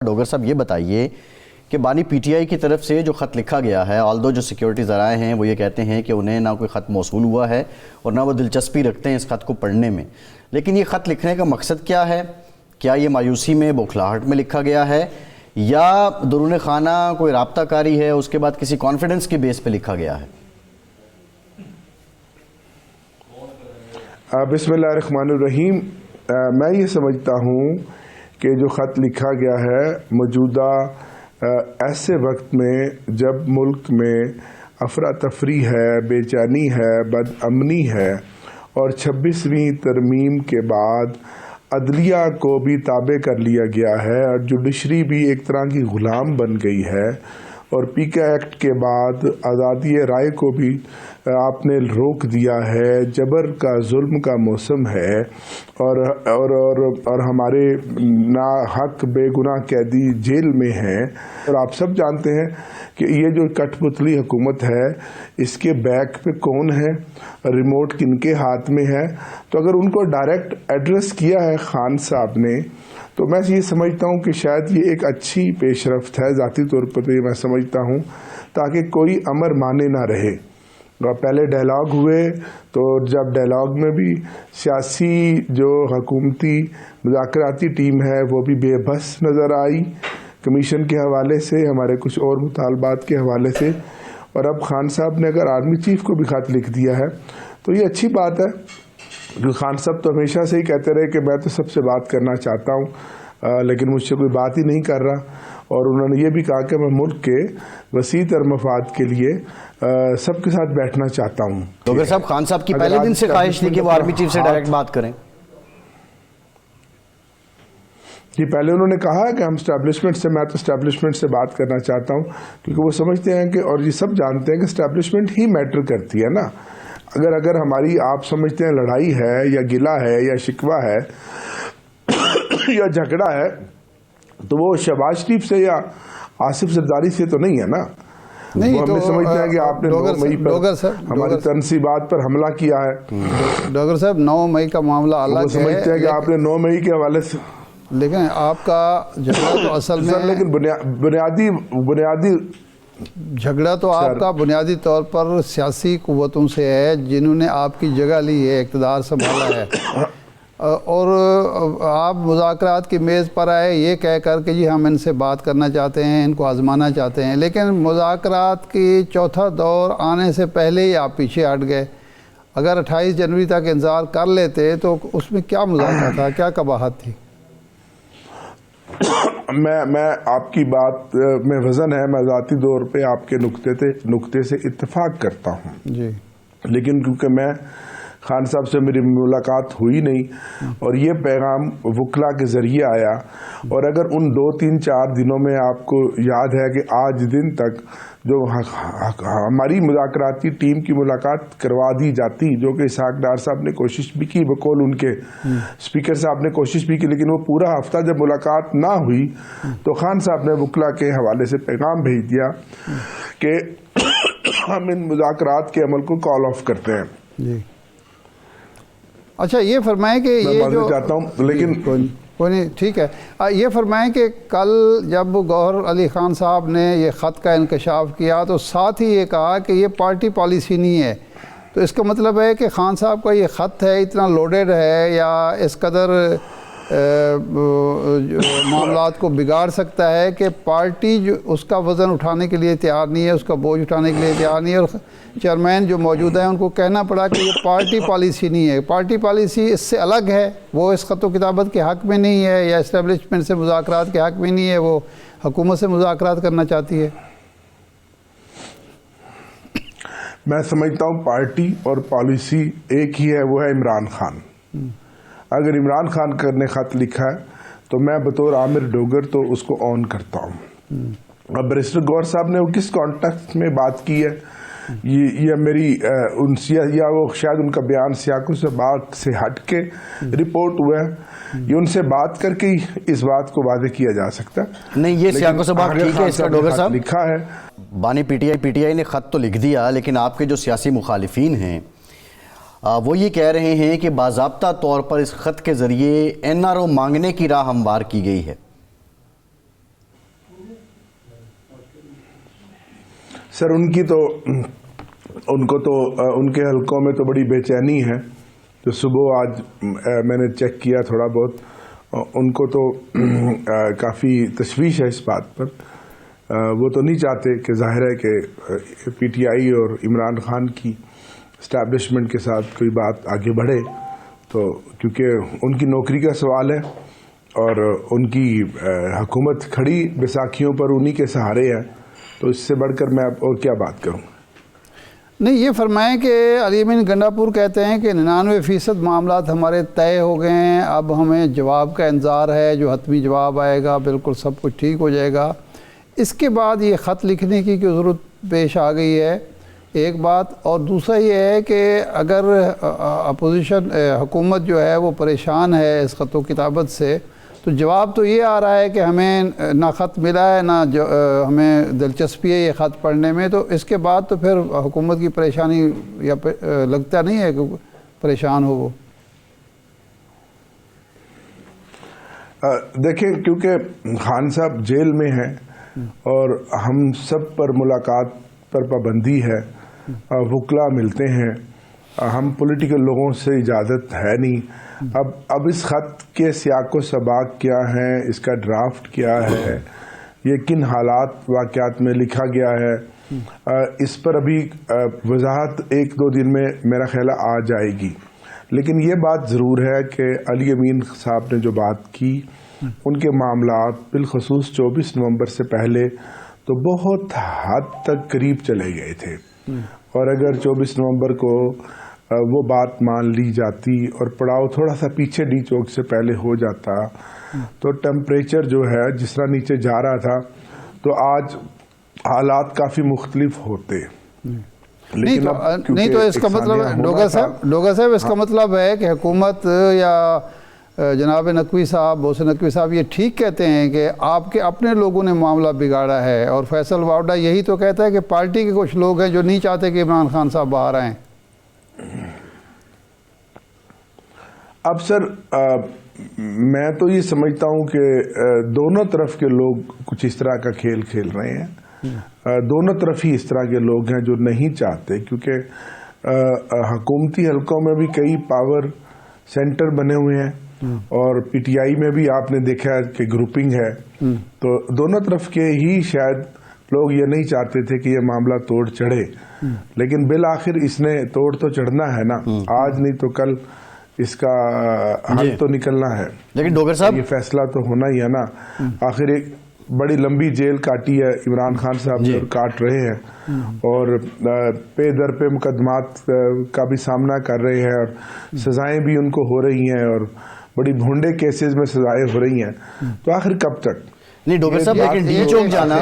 ڈوگر صاحب یہ بتائیے کہ بانی پی ٹی آئی کی طرف سے جو خط لکھا گیا ہے، آلدو جو سیکیورٹی ذرائع ہیں وہ یہ کہتے ہیں کہ انہیں نہ کوئی خط موصول ہوا ہے اور نہ وہ دلچسپی رکھتے ہیں اس خط کو پڑھنے میں، لیکن یہ خط لکھنے کا مقصد کیا ہے؟ کیا یہ مایوسی میں، بوکھلاہٹ میں لکھا گیا ہے یا درون خانہ کوئی رابطہ کاری ہے، اس کے بعد کسی کانفیڈنس کی بیس پہ لکھا گیا ہے؟ بسم اللہ الرحمن الرحیم۔ میں یہ سمجھتا ہوں کہ جو خط لکھا گیا ہے موجودہ ایسے وقت میں جب ملک میں افراتفری ہے، بے چینی ہے، بد امنی ہے اور 26ویں ترمیم کے بعد عدلیہ کو بھی تابع کر لیا گیا ہے اور جوڈیشری بھی ایک طرح کی غلام بن گئی ہے، اور پیکا ایکٹ کے بعد آزادی رائے کو بھی آپ نے روک دیا ہے، جبر کا ظلم کا موسم ہے اور ہمارے ناحق بے گناہ قیدی جیل میں ہیں، اور آپ سب جانتے ہیں کہ یہ جو کٹ پتلی حکومت ہے اس کے بیک پہ کون ہے، ریموٹ کن کے ہاتھ میں ہے۔ تو اگر ان کو ڈائریکٹ ایڈریس کیا ہے خان صاحب نے تو میں یہ سمجھتا ہوں کہ شاید یہ ایک اچھی پیش رفت ہے، ذاتی طور پر تو یہ میں سمجھتا ہوں، تاکہ کوئی امر مانے نہ رہے۔ پہلے ڈائلاگ ہوئے تو جب ڈائلاگ میں بھی سیاسی جو حکومتی مذاکراتی ٹیم ہے وہ بھی بے بس نظر آئی کمیشن کے حوالے سے، ہمارے کچھ اور مطالبات کے حوالے سے، اور اب خان صاحب نے اگر آرمی چیف کو بھی خط لکھ دیا ہے تو یہ اچھی بات ہے، کیونکہ خان صاحب تو ہمیشہ سے ہی کہتے رہے کہ میں تو سب سے بات کرنا چاہتا ہوں لیکن مجھ سے کوئی بات ہی نہیں کر رہا، اور انہوں نے یہ بھی کہا کہ میں ملک کے وسیع تر مفاد کے لیے سب کے ساتھ بیٹھنا چاہتا ہوں۔ ڈوگر صاحب، خان صاحب کی پہلے دن سے خواہش تھی کہ وہ آرمی چیف سے ڈائریکٹ بات کریں؟ جی، پہلے انہوں نے کہا کہ ہم اسٹیبلشمنٹ سے، میں تو اسٹیبلشمنٹ سے بات کرنا چاہتا ہوں، کیونکہ وہ سمجھتے ہیں کہ، اور یہ سب جانتے ہیں کہ اسٹیبلشمنٹ ہی میٹر کرتی ہے نا۔ اگر ہماری آپ سمجھتے ہیں لڑائی ہے یا گلہ ہے یا شکوہ ہے یا جھگڑا ہے تو وہ شہباز شریف سے یا آصف زرداری سے تو نہیں ہے نا۔ نہیں، وہ ہمیں سمجھتے ہیں کہ آپ نے 9 مئی پر ہماری تنصیبات پر حملہ کیا ہے۔ ڈوگر صاحب، 9 مئی کا معاملہ الگ ہے، وہ سمجھتے ہیں کہ آپ نے 9 مئی کے حوالے سے، لیکن آپ کا جھگڑا تو اصل میں، لیکن بنیادی جھگڑا تو آپ کا بنیادی طور پر سیاسی قوتوں سے ہے جنہوں نے آپ کی جگہ لی ہے، اقتدار سنبھالا ہے، اور آپ مذاکرات کی میز پر آئے یہ کہہ کر کہ جی ہم ان سے بات کرنا چاہتے ہیں، ان کو آزمانا چاہتے ہیں، لیکن مذاکرات کی چوتھا دور آنے سے پہلے ہی آپ پیچھے ہٹ گئے۔ اگر 28 جنوری تک انتظار کر لیتے تو اس میں کیا مذاکرہ تھا، کیا قباحت تھی؟ میں آپ کی بات میں وزن ہے، میں ذاتی طور پہ آپ کے نقطے سے اتفاق کرتا ہوں جی، لیکن کیونکہ میں خان صاحب سے میری ملاقات ہوئی نہیں اور یہ پیغام وکلا کے ذریعے آیا، اور اگر ان 2-3-4 دنوں میں آپ کو یاد ہے کہ آج دن تک جو ہماری مذاکراتی ٹیم کی ملاقات کروا دی جاتی، جو کہ اسحاق ڈار صاحب نے کوشش بھی کی، بقول ان کے اسپیکر صاحب نے کوشش بھی کی، لیکن وہ پورا ہفتہ جب ملاقات نہ ہوئی تو خان صاحب نے وکلا کے حوالے سے پیغام بھیج دیا کہ ہم ان مذاکرات کے عمل کو کال آف کرتے ہیں۔ جی، اچھا یہ فرمائیں کہ یہ جو چاہتا ہوں، لیکن کوئی نہیں، ٹھیک ہے، یہ فرمائیں کہ کل جب گوہر علی خان صاحب نے یہ خط کا انکشاف کیا تو ساتھ ہی یہ کہا کہ یہ پارٹی پالیسی نہیں ہے، تو اس کا مطلب ہے کہ خان صاحب کا یہ خط ہے اتنا لوڈڈ ہے یا اس قدر معاملات کو بگاڑ سکتا ہے کہ پارٹی جو اس کا وزن اٹھانے کے لیے تیار نہیں ہے، اس کا بوجھ اٹھانے کے لیے تیار نہیں ہے، اور چیئرمین جو موجود ہیں ان کو کہنا پڑا کہ یہ پارٹی پالیسی نہیں ہے، پارٹی پالیسی اس سے الگ ہے، وہ اس خط و کتابت کے حق میں نہیں ہے یا اسٹیبلشمنٹ سے مذاکرات کے حق میں نہیں ہے، وہ حکومت سے مذاکرات کرنا چاہتی ہے۔ میں سمجھتا ہوں پارٹی اور پالیسی ایک ہی ہے، وہ ہے عمران خان۔ اگر عمران خان نے خط لکھا ہے تو میں بطور عامر ڈوگر تو اس کو آن کرتا ہوں۔ اب بیرسٹر گوہر صاحب نے وہ کس کانٹیکسٹ میں بات کی ہے، یہ میری یا وہ شاید ان کا بیان سیاقوں سے بات سے ہٹ کے رپورٹ ہوا ہے، یہ ان سے بات کر کے اس بات کو واضح کیا جا سکتا ہے۔ نہیں، یہ سیاقوں سے بات ٹھیک ہے، اس کا ڈوگر صاحب لکھا ہے، بانی پی ٹی آئی نے خط تو لکھ دیا، لیکن آپ کے جو سیاسی مخالفین ہیں وہ یہ کہہ رہے ہیں کہ باضابطہ طور پر اس خط کے ذریعے این آر او مانگنے کی راہ ہموار کی گئی ہے۔ سر ان کو تو ان کے حلقوں میں تو بڑی بے چینی ہے. تو صبح آج میں نے چیک کیا تھوڑا بہت, ان کو تو کافی تشویش ہے اس بات پر. وہ تو نہیں چاہتے کہ ظاہر ہے کہ پی ٹی آئی اور عمران خان کی اسٹیبلشمنٹ کے ساتھ کوئی بات آگے بڑھے, تو کیونکہ ان کی نوکری کا سوال ہے اور ان کی حکومت کھڑی بیساکھیوں پر انہی کے سہارے ہے, تو اس سے بڑھ کر میں اب اور کیا بات کروں. نہیں, یہ فرمائیں کہ علی امین گنڈاپور کہتے ہیں کہ 99% معاملات ہمارے طے ہو گئے ہیں, اب ہمیں جواب کا انتظار ہے, جو حتمی جواب آئے گا بالکل سب کچھ ٹھیک ہو جائے گا. اس کے بعد یہ خط لکھنے کی ضرورت پیش آ گئی ہے, ایک بات. اور دوسرا یہ ہے کہ اگر اپوزیشن حکومت جو ہے وہ پریشان ہے اس خط و کتابت سے, تو جواب تو یہ آ رہا ہے کہ ہمیں نہ خط ملا ہے نہ ہمیں دلچسپی ہے یہ خط پڑھنے میں. تو اس کے بعد تو پھر حکومت کی پریشانی یا لگتا نہیں ہے کہ پریشان ہو وہ. دیکھیں, کیونکہ خان صاحب جیل میں ہیں اور ہم سب پر ملاقات پر پابندی ہے, وکلا ملتے ہیں, ہم پولیٹیکل لوگوں سے اجازت ہے نہیں. اب اس خط کے سیاق و سباق کیا ہیں, اس کا ڈرافٹ کیا ہے, یہ کن حالات واقعات میں لکھا گیا ہے, اس پر ابھی وضاحت 1-2 دن میں میرا خیال آ جائے گی. لیکن یہ بات ضرور ہے کہ علی امین صاحب نے جو بات کی, ان کے معاملات بالخصوص 24 نومبر سے پہلے تو بہت حد تک قریب چلے گئے تھے, اور اگر 24 نومبر کو وہ بات مان لی جاتی اور پڑاؤ تھوڑا سا پیچھے ڈی چوک سے پہلے ہو جاتا, تو ٹیمپریچر جو ہے جس طرح نیچے جا رہا تھا, تو آج حالات کافی مختلف ہوتے. نہیں تو اس کا مطلب ڈوگر صاحب اس کا مطلب ہے کہ حکومت یا جناب نقوی صاحب, محسن نقوی صاحب یہ ٹھیک کہتے ہیں کہ آپ کے اپنے لوگوں نے معاملہ بگاڑا ہے, اور فیصل واوڈا یہی تو کہتا ہے کہ پارٹی کے کچھ لوگ ہیں جو نہیں چاہتے کہ عمران خان صاحب باہر آئیں. اب سر میں تو یہ سمجھتا ہوں کہ دونوں طرف کے لوگ کچھ اس طرح کا کھیل کھیل رہے ہیں. دونوں طرف ہی اس طرح کے لوگ ہیں جو نہیں چاہتے, کیونکہ حکومتی حلقوں میں بھی کئی پاور سینٹر بنے ہوئے ہیں, اور پی ٹی آئی میں بھی آپ نے دیکھا کہ گروپنگ ہے. تو دونوں طرف کے ہی شاید لوگ یہ نہیں چاہتے تھے کہ یہ معاملہ توڑ چڑھے, لیکن بالآخر اس نے توڑ تو چڑھنا ہے نا, آج نہیں تو کل اس کا حل تو نکلنا ہے. لیکن ڈوگر صاحب یہ فیصلہ تو ہونا ہی ہے نا. آخر ایک بڑی لمبی جیل کاٹی ہے عمران خان صاحب اور کاٹ رہے ہیں, اور پے در پہ مقدمات کا بھی سامنا کر رہے ہیں, اور سزائیں بھی ان کو ہو رہی ہیں, اور بڑی بھونڈے کیسز میں سزائیں ہو رہی ہیں. تو آخر کب تک؟ نہیں ڈوگر صاحب, لیکن ڈی چوک جانا